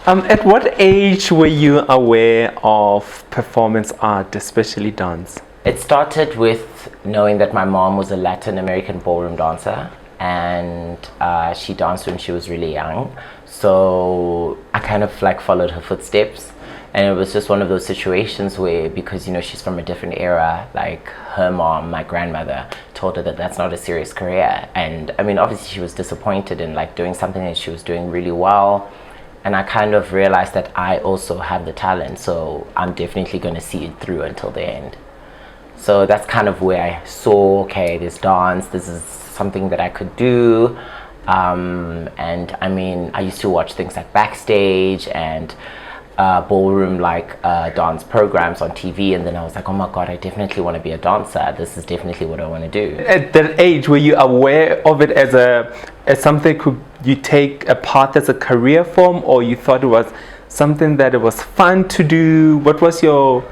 At what age were you aware of performance art, especially dance? It started with knowing that my mom was a Latin American ballroom dancer, and she danced when she was really young. So I kind of like followed her footsteps, and it was just one of those situations where, because she's from a different era, like her mom, my grandmother, told her that that's not a serious career. And I mean, obviously she was disappointed in like doing something that she was doing really well. And I kind of realized that I also have the talent, so I'm definitely going to see it through until the end. So that's kind of where I saw, okay, this dance, this is something that I could do. And I mean, I used to watch things like Backstage and ballroom dance programs on TV, and then I was like, oh my god, I definitely want to be a dancer. This is definitely what I want to do. At that age, were you aware of it as something could you take a path as a career form, or you thought it was something that it was fun to do? What was your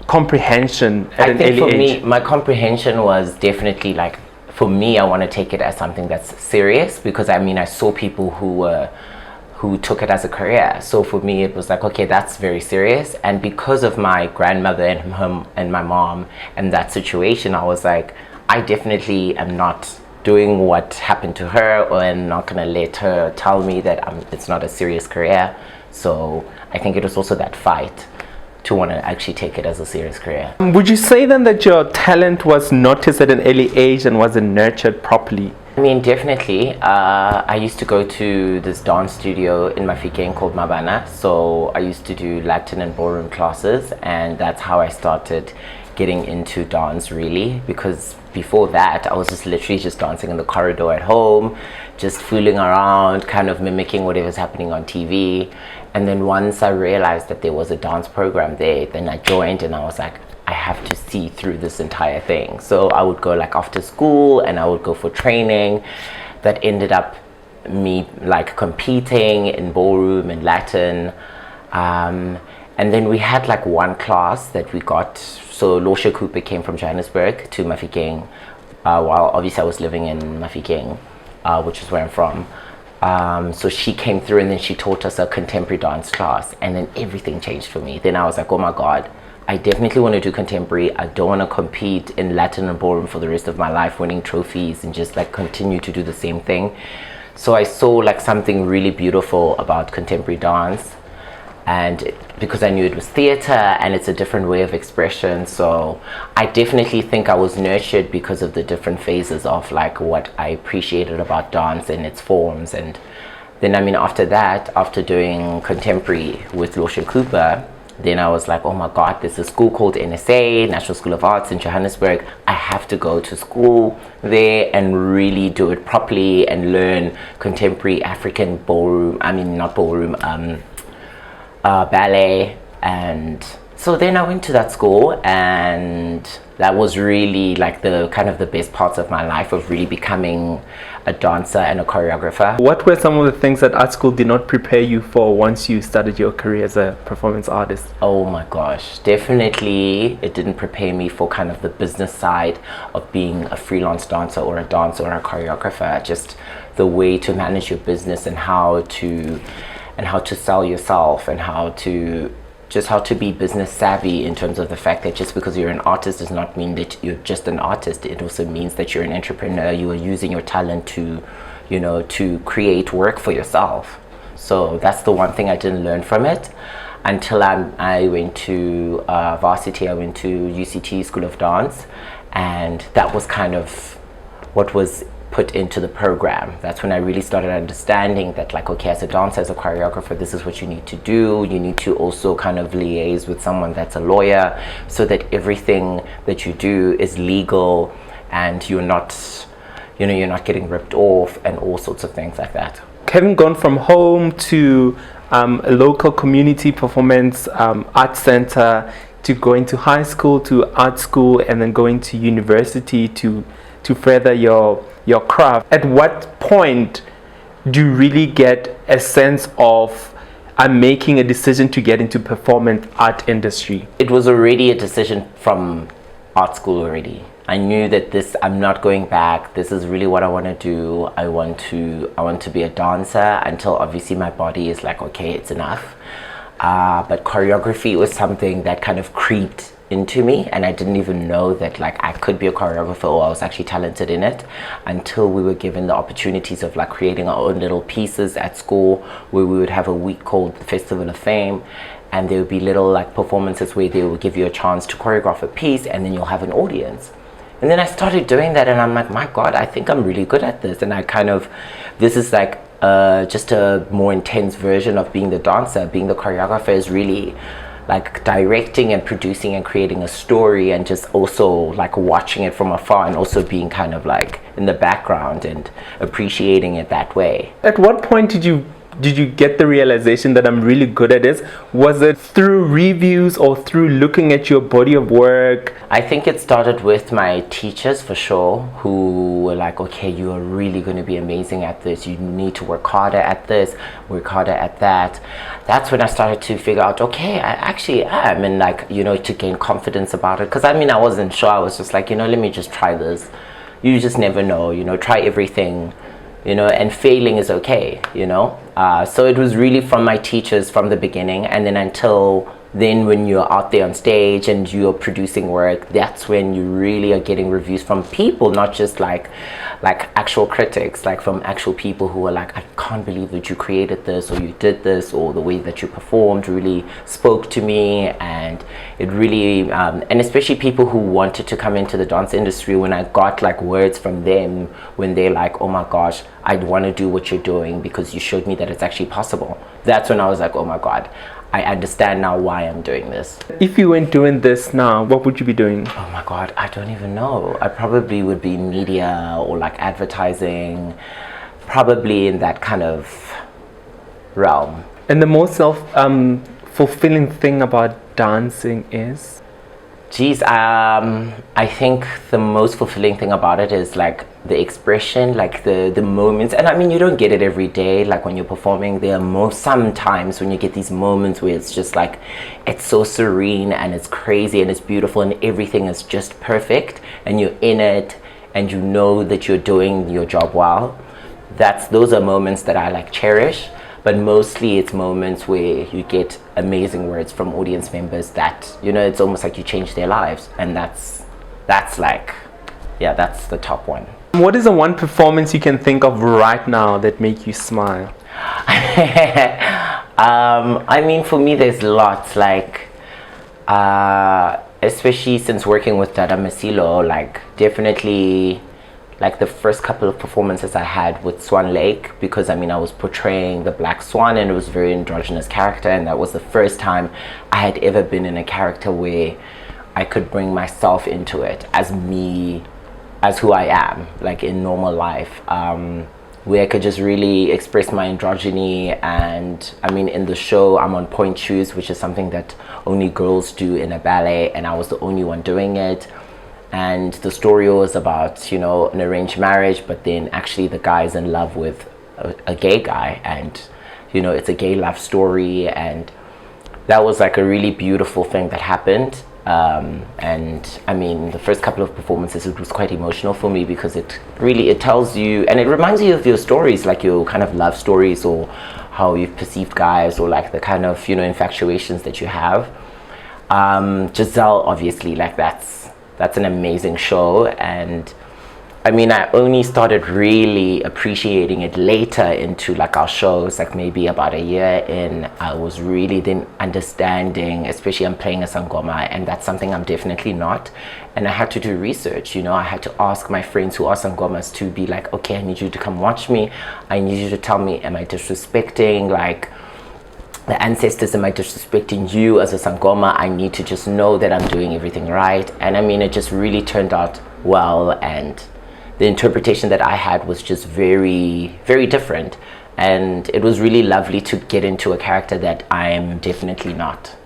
comprehension at an early age? I think for me, my comprehension was definitely like, for me, I want to take it as something that's serious, because I mean, I saw people who took it as a career. So for me, it was like, okay, that's very serious. And because of my grandmother and my mom and that situation, I was like, I definitely am not doing what happened to her, or I'm not gonna let her tell me that it's not a serious career. So I think it was also that fight to want to actually take it as a serious career. Would you say then that your talent was noticed at an early age and wasn't nurtured properly? I mean, definitely. I used to go to this dance studio in Mafikeng called Mmabana. So I used to do Latin and ballroom classes, and that's how I started getting into dance, really, because before that I was just literally just dancing in the corridor at home, just fooling around, kind of mimicking whatever's happening on TV. And then once I realized that there was a dance program there, then I joined, and I was like, I have to see through this entire thing. So I would go like after school, and I would go for training that ended up me like competing in ballroom and Latin. And then we had like one class that we got. So Lorcia Cooper came from Johannesburg to Mafikeng, while obviously I was living in Mafikeng, which is where I'm from. So she came through, and then she taught us a contemporary dance class, and then everything changed for me. Then I was like, oh my god, I definitely want to do contemporary. I don't want to compete in Latin and ballroom for the rest of my life, winning trophies and just like continue to do the same thing. So I saw like something really beautiful about contemporary dance, and because I knew it was theater and it's a different way of expression. So I definitely think I was nurtured because of the different phases of like what I appreciated about dance and its forms. And then I mean, after that, after doing contemporary with Lorcia Cooper, then I was like, oh my god, there's a school called NSA, National School of Arts in Johannesburg. I have to go to school there and really do it properly and learn contemporary African ballroom, I mean not ballroom, ballet. And so then I went to that school, and that was really like the kind of the best parts of my life, of really becoming a dancer and a choreographer. What were some of the things that art school did not prepare you for once you started your career as a performance artist? Oh my gosh, definitely it didn't prepare me for kind of the business side of being a freelance dancer or a dancer or a choreographer. Just the way to manage your business, and how to sell yourself, and how to be business savvy, in terms of the fact that just because you're an artist does not mean that you're just an artist. It also means that you're an entrepreneur. You are using your talent to, to create work for yourself. So that's the one thing I didn't learn from it until I went to varsity. I went to UCT School of Dance, and that was kind of what was put into the program. That's when I really started understanding that, like, okay, as a dancer, as a choreographer, this is what you need to do. You need to also kind of liaise with someone that's a lawyer, so that everything that you do is legal, and you're not getting ripped off, and all sorts of things like that. Having gone from home to a local community performance art center, to going to high school, to art school, and then going to university to further your craft, at what point do you really get a sense of I'm making a decision to get into performance art industry? It was already a decision from art school already. I knew that I'm not going back. This is really what I want to do. I want to be a dancer until obviously my body is like, okay, it's enough. But choreography was something that kind of creeped into me, and I didn't even know that like I could be a choreographer or I was actually talented in it until we were given the opportunities of like creating our own little pieces at school, where we would have a week called the Festival of Fame, and there would be little like performances where they will give you a chance to choreograph a piece, and then you'll have an audience. And then I started doing that, and I'm like, my God, I think I'm really good at this. And this is like just a more intense version of being the dancer. Being the choreographer is really like directing and producing and creating a story, and just also like watching it from afar, and also being kind of like in the background and appreciating it that way. At what point did you get the realization that I'm really good at this? Was it through reviews or through looking at your body of work? I think it started with my teachers for sure, who were like, okay, you are really going to be amazing at this. You need to work harder at this, work harder at that. That's when I started to figure out, okay, I actually am, and like, you know, to gain confidence about it. Because I mean, I wasn't sure. I was just like, you know, let me just try this. You just never know, you know, try everything. You know, and failing is okay, you know. So it was really from my teachers from the beginning, and then until then, when you're out there on stage and you're producing work, that's when you really are getting reviews from people, not just like actual critics, like from actual people who are like, I can't believe that you created this, or you did this, or the way that you performed really spoke to me. And it really and especially people who wanted to come into the dance industry, when I got like words from them when they're like, oh my gosh, I'd want to do what you're doing because you showed me that it's actually possible. That's when I was like, oh my God, I understand now why I'm doing this. If you weren't doing this now, what would you be doing? Oh my God, I don't even know. I probably would be media or like advertising, probably in that kind of realm. And the most fulfilling thing about dancing is? Geez, I think the most fulfilling thing about it is like the expression, like the moments. And I mean, you don't get it every day. Like when you're performing, there are sometimes when you get these moments where it's just like, it's so serene and it's crazy and it's beautiful and everything is just perfect, and you're in it and you know that you're doing your job well. Those are moments that I like cherish. But mostly it's moments where you get amazing words from audience members that, you know, it's almost like you change their lives. And that's like, yeah, that's the top one. What is the one performance you can think of right now that make you smile? I mean, for me, there's lots, like, especially since working with Dada Masilo, like definitely like the first couple of performances I had with Swan Lake, because I mean I was portraying the Black Swan and it was a very androgynous character, and that was the first time I had ever been in a character where I could bring myself into it as me, as who I am, like in normal life, where I could just really express my androgyny. And I mean, in the show I'm on point shoes, which is something that only girls do in a ballet, and I was the only one doing it. And the story was about, you know, an arranged marriage, but then actually the guy's in love with a gay guy, and, you know, it's a gay love story. And that was like a really beautiful thing that happened. And I mean, the first couple of performances, it was quite emotional for me, because it tells you, and it reminds you of your stories, like your kind of love stories, or how you've perceived guys, or like the kind of, you know, infatuations that you have. Giselle, obviously, like that's an amazing show. And I mean, I only started really appreciating it later into like our shows, like maybe about a year in. I was really then understanding, especially I'm playing a sangoma, and that's something I'm definitely not. And I had to do research, you know, I had to ask my friends who are sangomas to be like, okay, I need you to come watch me. I need you to tell me, am I disrespecting like the ancestors? Am I disrespecting you as a sangoma? I need to just know that I'm doing everything right. And I mean, it just really turned out well, and the interpretation that I had was just very, very different. And it was really lovely to get into a character that I'm definitely not.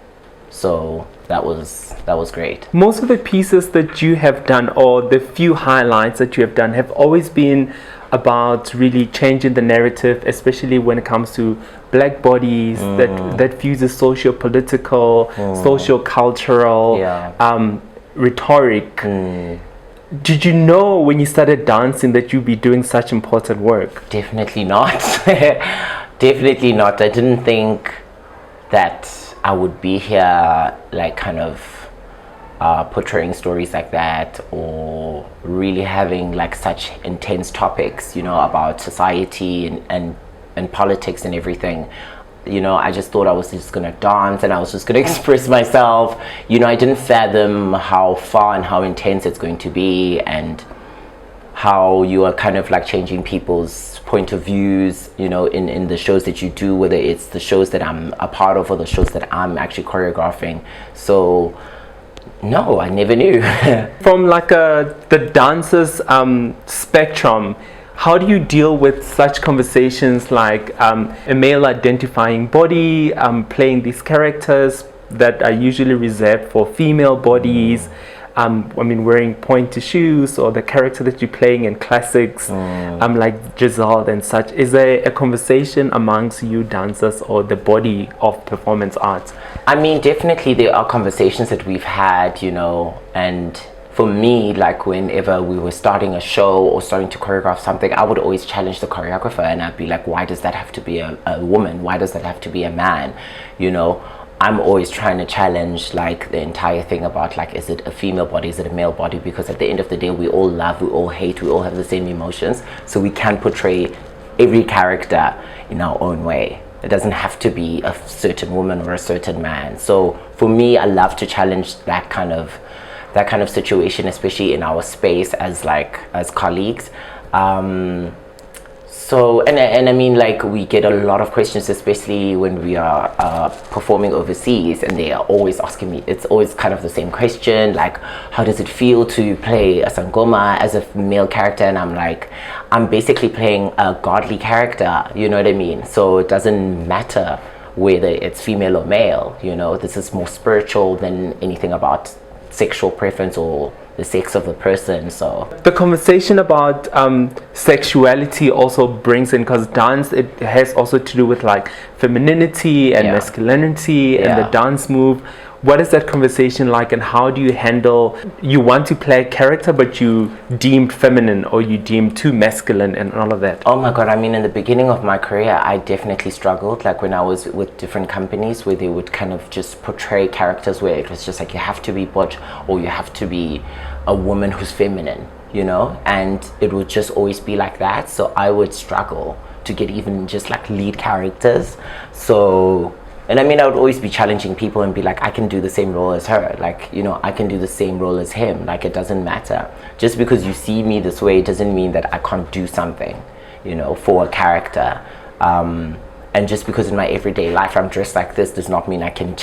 So that was great. Most of the pieces that you have done, or the few highlights that you have done, have always been about really changing the narrative, especially when it comes to black bodies, that fuses socio-political, socio-cultural rhetoric. Did you know when you started dancing that you'd be doing such important work? Definitely not. Definitely not. I didn't think that I would be here, like, kind of portraying stories like that, or really having like such intense topics, you know, about society and politics and everything. You know, I just thought I was just gonna dance and I was just gonna express myself. You know, I didn't fathom how far and how intense it's going to be, and how you are kind of like changing people's point of views, you know, in the shows that you do, whether it's the shows that I'm a part of or the shows that I'm actually choreographing. So no, I never knew. From like the dancer's spectrum, how do you deal with such conversations like a male identifying body, playing these characters that are usually reserved for female bodies? I mean, wearing pointy shoes, or the character that you're playing in classics, like Giselle and such. Is there a conversation amongst you dancers or the body of performance arts? I mean, definitely there are conversations that we've had, you know, and for me, like whenever we were starting a show or starting to choreograph something, I would always challenge the choreographer, and I'd be like, why does that have to be a woman? Why does that have to be a man? You know, I'm always trying to challenge like the entire thing about like, is it a female body, is it a male body? Because at the end of the day, we all love, we all hate, we all have the same emotions. So we can portray every character in our own way. It doesn't have to be a certain woman or a certain man. So for me, I love to challenge that kind of situation, especially in our space as colleagues. So and I mean, like, we get a lot of questions, especially when we are performing overseas, and they are always asking me, it's always kind of the same question, like, how does it feel to play a sangoma as a male character? And I'm like, I'm basically playing a godly character, you know what I mean? So it doesn't matter whether it's female or male, you know, this is more spiritual than anything about sexual preference or the sex of the person. So the conversation about sexuality also brings in, because dance, it has also to do with like femininity and masculinity and the dance move. What is that conversation like, and how do you handle, you want to play a character but you deemed feminine or you deemed too masculine and all of that? Oh my god, I mean, in the beginning of my career, I definitely struggled, like when I was with different companies where they would kind of just portray characters where it was just like, you have to be butch or you have to be a woman who's feminine, you know, and it would just always be like that. So I would struggle to get even just like lead characters. So, and I mean, I would always be challenging people and be like, I can do the same role as her. Like, you know, I can do the same role as him. Like, it doesn't matter. Just because you see me this way, it doesn't mean that I can't do something, you know, for a character. And just because in my everyday life I'm dressed like this does not mean I can't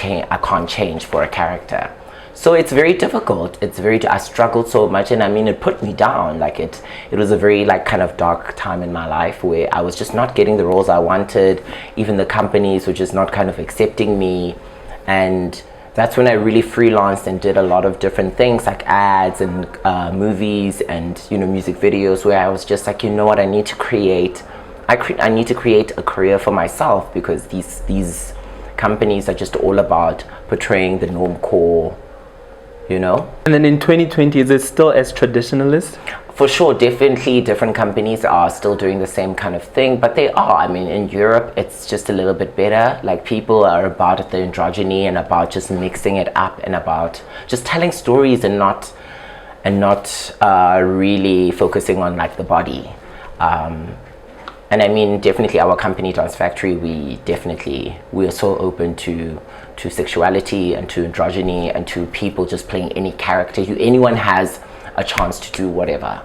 change for a character. So it's very difficult. I struggled so much, and I mean, it put me down. Like it was a very like kind of dark time in my life where I was just not getting the roles I wanted. Even the companies were just not kind of accepting me. And that's when I really freelanced and did a lot of different things like ads and movies and, you know, music videos, where I was just like, you know what, I need to create a career for myself, because these companies are just all about portraying the normcore, you know. And then in 2020, is it still as traditionalist? For sure, definitely different companies are still doing the same kind of thing, but they are. I mean, in Europe, it's just a little bit better. Like, people are about the androgyny and about just mixing it up and about just telling stories and not really focusing on like the body. And I mean, definitely our company, Dance Factory, we are so open to sexuality and to androgyny and to people just playing any character. Anyone has a chance to do whatever.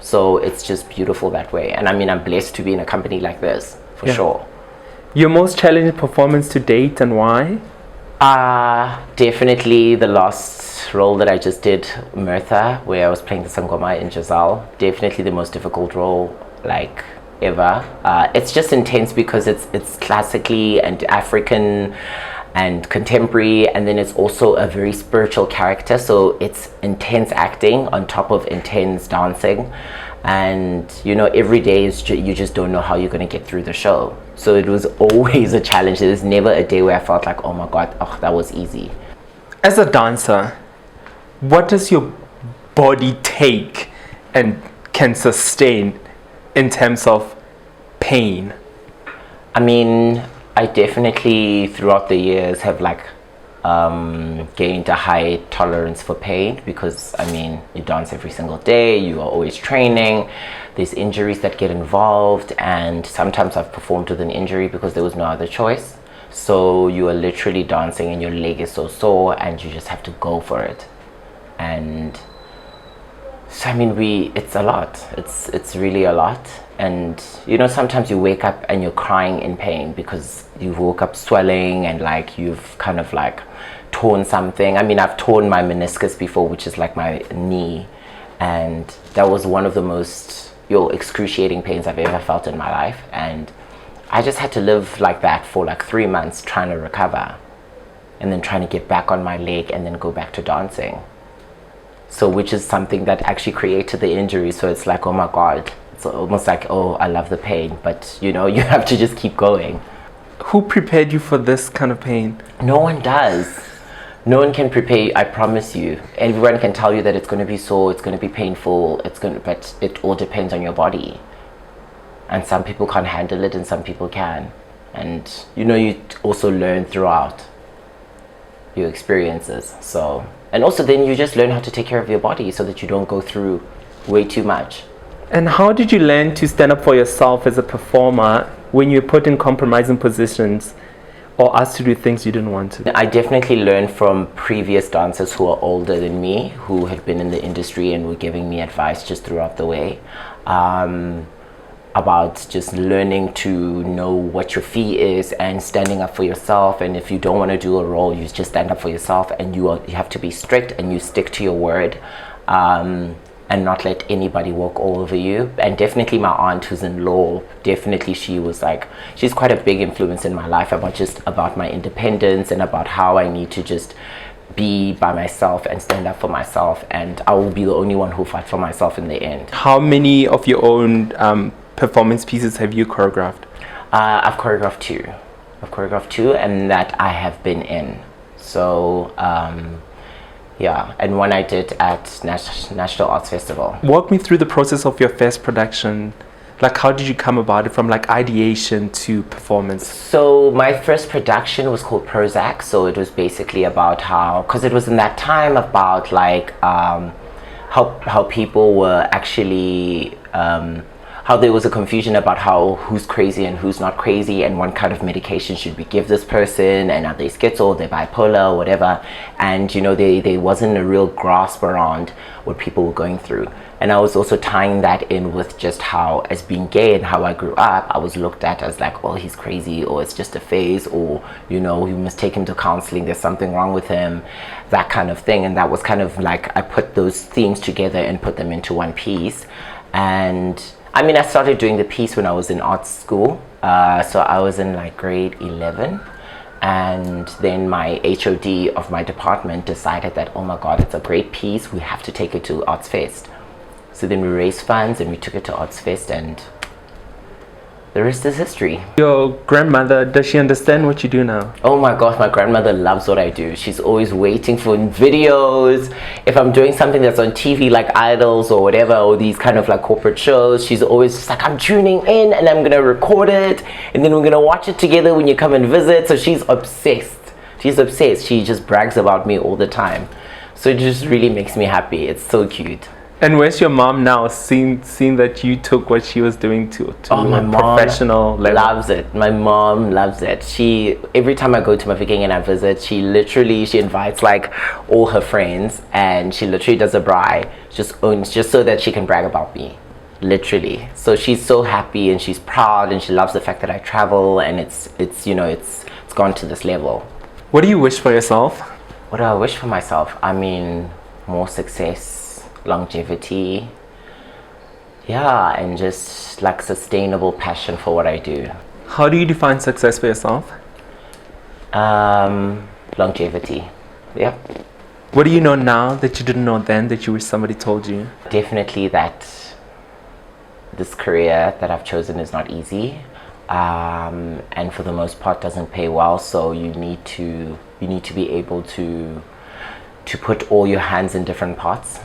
So it's just beautiful that way. And I mean, I'm blessed to be in a company like this, for sure. Your most challenging performance to date, and why? Definitely the last role that I just did, Mirtha, where I was playing the Sangoma in Giselle. Definitely the most difficult role, like, ever. It's just intense because it's classically and African and contemporary, and then it's also a very spiritual character, so it's intense acting on top of intense dancing. And you know, every day is you just don't know how you're going to get through the show. So it was always a challenge. There's never a day where I felt like, oh my god, that was easy. As a dancer, what does your body take and can sustain in terms of pain? I mean, I definitely throughout the years have like gained a high tolerance for pain, because I mean, you dance every single day, you are always training, there's injuries that get involved, and sometimes I've performed with an injury because there was no other choice. So you are literally dancing and your leg is so sore and you just have to go for it. And so I mean, it's a lot, it's really a lot. And you know, sometimes you wake up and you're crying in pain because you woke up swelling and like you've kind of like torn something. I mean, I've torn my meniscus before, which is like my knee, and that was one of the most excruciating pains I've ever felt in my life. And I just had to live like that for like 3 months, trying to recover and then trying to get back on my leg and then go back to dancing. So which is something that actually created the injury. So it's like, oh my God, it's almost like, oh, I love the pain, but you know, you have to just keep going. Who prepared you for this kind of pain? No one does. No one can prepare you, I promise you. Everyone can tell you that it's going to be sore, it's going to be painful, but it all depends on your body. And some people can't handle it and some people can. And you know, you also learn throughout your experiences. So, and also then you just learn how to take care of your body so that you don't go through way too much. And how did you learn to stand up for yourself as a performer when you're put in compromising positions or asked to do things you didn't want to? I definitely learned from previous dancers who are older than me, who had been in the industry and were giving me advice just throughout the way, about just learning to know what your fee is and standing up for yourself. And if you don't want to do a role, you just stand up for yourself, and you have to be strict and you stick to your word. And not let anybody walk all over you. And definitely my aunt, who's in law, definitely she's quite a big influence in my life about my independence and about how I need to just be by myself and stand up for myself, and I will be the only one who fight for myself in the end. How many of your own performance pieces have you choreographed? I've choreographed two, and that I have been in. So yeah, and one I did at National Arts Festival. Walk me through the process of your first production. Like, how did you come about it from like ideation to performance? So my first production was called Prozac. So it was basically about how, because it was in that time about like how people were actually how there was a confusion about who's crazy and who's not crazy, and what kind of medication should we give this person, and are they schizo, they're bipolar, or whatever. And you know, there wasn't a real grasp around what people were going through. And I was also tying that in with just how, as being gay and how I grew up, I was looked at as like, oh, he's crazy, or it's just a phase, or you know, you must take him to counseling, there's something wrong with him, that kind of thing. And that was kind of like, I put those themes together and put them into one piece. And I mean, I started doing the piece when I was in art school. So I was in like grade 11. And then my HOD of my department decided that, oh my God, it's a great piece, we have to take it to Arts Fest. So then we raised funds and we took it to Arts Fest, and the rest is history. Your grandmother, does she understand what you do now? Oh my gosh, my grandmother loves what I do. She's always waiting for videos. If I'm doing something that's on TV, like Idols or whatever, or these kind of like corporate shows, she's always just like, I'm tuning in and I'm gonna record it, and then we're gonna watch it together when you come and visit. So she's obsessed. She's obsessed. She just brags about me all the time. So it just really makes me happy. It's so cute. And where's your mom now, seeing that you took what she was doing to my a professional level? Loves it. My mom loves it. She, every time I go to Mafikeng and I visit, she invites like all her friends, and she literally does a braai just so that she can brag about me, literally. So she's so happy and she's proud, and she loves the fact that I travel, and it's you know, it's gone to this level. What do you wish for yourself? What do I wish for myself? I mean, more success, longevity, yeah, and just like sustainable passion for what I do. How do you define success for yourself? Longevity, yeah. What do you know now that you didn't know then that you wish somebody told you? Definitely that this career that I've chosen is not easy, and for the most part doesn't pay well. So you need to be able to put all your hands in different pots.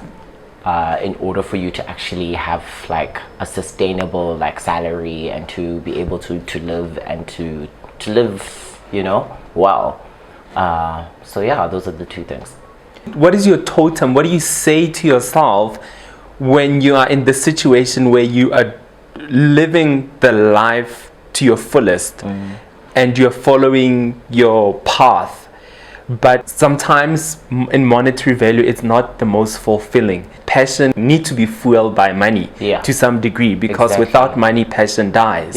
in order for you to actually have like a sustainable like salary and to be able to live and to live, you know, well. So yeah, those are the two things. What is your totem? What do you say to yourself when you are in the situation where you are living the life to your fullest and you're following your path, but sometimes in monetary value it's not the most fulfilling? Passion needs to be fueled by money to some degree, because without money passion dies.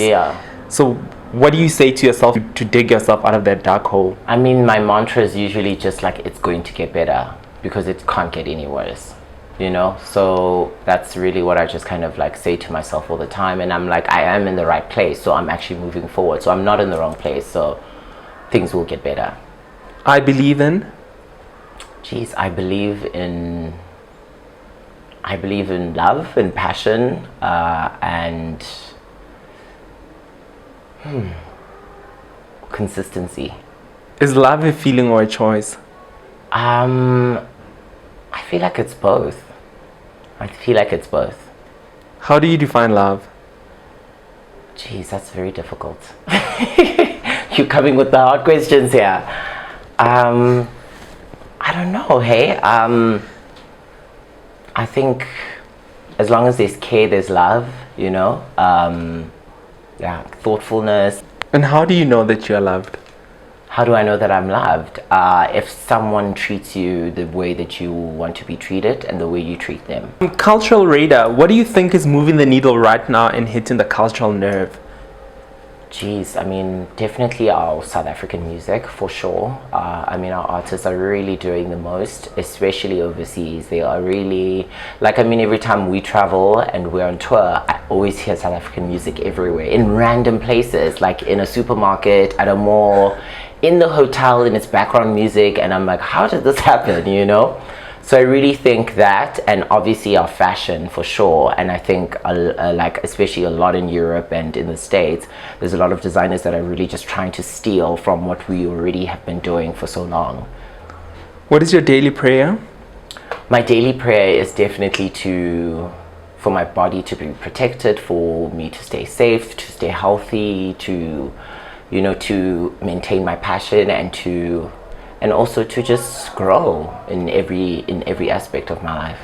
So what do you say to yourself to dig yourself out of that dark hole? I mean, my mantra is usually just like, it's going to get better, because it can't get any worse, you know? So that's really what I just kind of like say to myself all the time. And I'm like, I am in the right place, so I'm actually moving forward. So I'm not in the wrong place, so things will get better. I believe in? Geez, I believe in love and passion, and consistency. Is love a feeling or a choice? I feel like it's both. How do you define love? Geez, that's very difficult. You're coming with the hard questions here. I don't know, hey. I think as long as there's care, there's love, you know. Yeah, thoughtfulness. And how do you know that you're loved? How do I know that I'm loved? If someone treats you the way that you want to be treated and the way you treat them. Cultural radar, what do you think is moving the needle right now and hitting the cultural nerve? Geez, I mean, definitely our South African music, for sure. I mean, our artists are really doing the most, especially overseas. They are really, like, I mean, every time we travel and we're on tour, I always hear South African music everywhere, in random places, like in a supermarket, at a mall, in the hotel, in its background music. And I'm like, how did this happen, you know? So I really think that, and obviously our fashion for sure, and I think like especially a lot in Europe and in the States, there's a lot of designers that are really just trying to steal from what we already have been doing for so long. What is your daily prayer? My daily prayer is definitely for my body to be protected, for me to stay safe, to stay healthy, to, you know, to maintain my passion, and also to just grow in every aspect of my life.